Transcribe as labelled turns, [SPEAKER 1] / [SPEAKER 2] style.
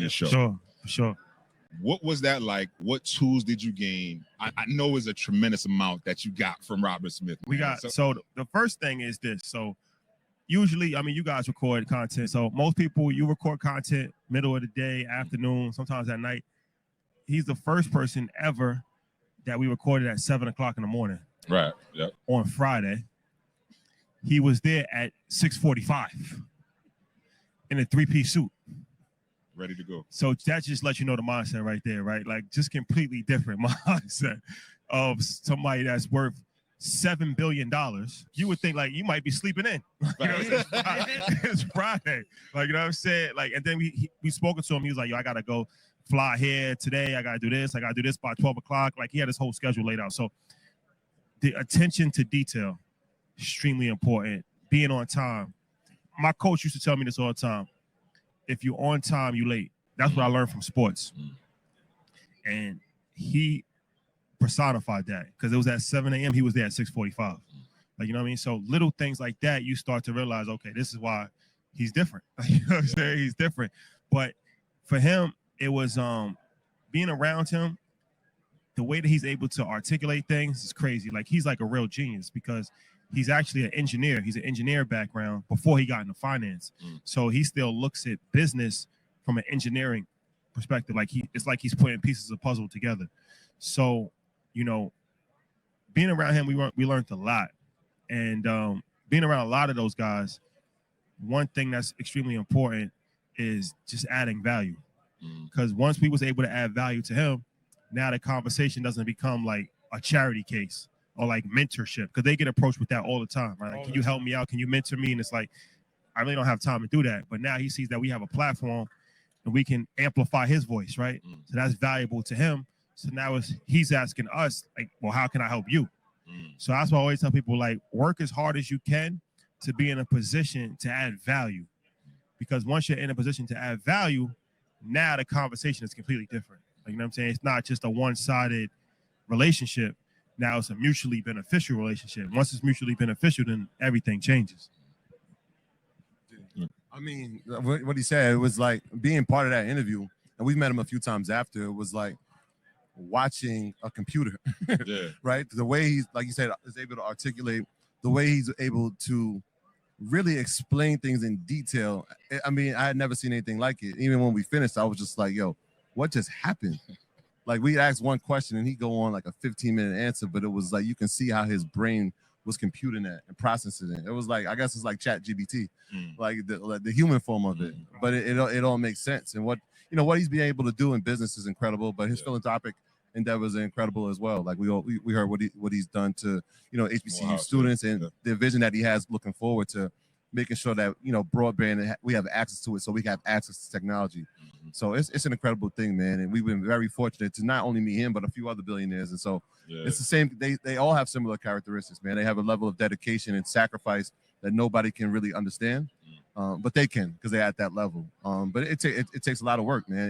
[SPEAKER 1] your show.
[SPEAKER 2] For sure.
[SPEAKER 1] What was that like? What tools did you gain? I know it's a tremendous amount that you got from Robert Smith.
[SPEAKER 2] So the first thing is this. So usually, I mean, you guys record content. So most people, you record content middle of the day, afternoon, sometimes at night. He's the first person ever that we recorded at 7 o'clock in the morning.
[SPEAKER 1] Right. Yep.
[SPEAKER 2] On Friday. He was there at 6:45 in a 3-piece suit.
[SPEAKER 1] Ready to go.
[SPEAKER 2] So that just lets you know the mindset right there, right? Like just completely different mindset of somebody that's worth $7 billion. You would think like you might be sleeping in. You know, it's Friday. Like, you know what I'm saying? Like, and then we spoken to him. He was like, yo, I gotta go fly here today. I gotta do this. I gotta do this by 12 o'clock. Like he had his whole schedule laid out. So the attention to detail, extremely important. Being on time. My coach used to tell me this all the time. If you're on time, you late. That's what I learned from sports. And he personified that because it was at 7 a.m. He was there at 6:45. Like, you know what I mean? So little things like that, you start to realize, okay, this is why he's different. You know what I'm saying? He's different. But for him, it was being around him, the way that he's able to articulate things is crazy. Like he's like a real genius because he's actually an engineer. He's an engineer background before he got into finance. So he still looks at business from an engineering perspective. Like it's like he's putting pieces of puzzle together. So, you know, being around him, we learned a lot. And being around a lot of those guys, one thing that's extremely important is just adding value. Because once we was able to add value to him, now the conversation doesn't become like a charity case or like mentorship, because they get approached with that all the time, right? Like, can you help me out? Can you mentor me? And it's like, I really don't have time to do that. But now he sees that we have a platform and we can amplify his voice, right? So that's valuable to him. So now he's asking us, like, well, how can I help you? So that's why I always tell people, like, work as hard as you can to be in a position to add value. Because once you're in a position to add value, now the conversation is completely different. Like, you know what I'm saying? It's not just a one-sided relationship. Now it's a mutually beneficial relationship. Once it's mutually beneficial, then everything changes.
[SPEAKER 3] I mean, what he said, it was like being part of that interview, and we've met him a few times after, it was like watching a computer, right? The way he's, like you said, is able to articulate, the way he's able to really explain things in detail. I mean, I had never seen anything like it. Even when we finished, I was just like, yo, what just happened? Like, we asked one question and he go on like a 15-minute answer, but it was like, you can see how his brain was computing that and processing it. It was like, I guess it's like ChatGPT, like the human form of it. But it all makes sense. And what he's been able to do in business is incredible, but his philanthropic endeavors are incredible as well. Like we heard what he's done to, HBCU students and the vision that he has looking forward to making sure that, broadband, we have access to it so we can have access to technology. So it's an incredible thing, man. And we've been very fortunate to not only meet him, but a few other billionaires. And so it's the same. They all have similar characteristics, man. They have a level of dedication and sacrifice that nobody can really understand. But they can, because they're at that level. But it takes a lot of work, man.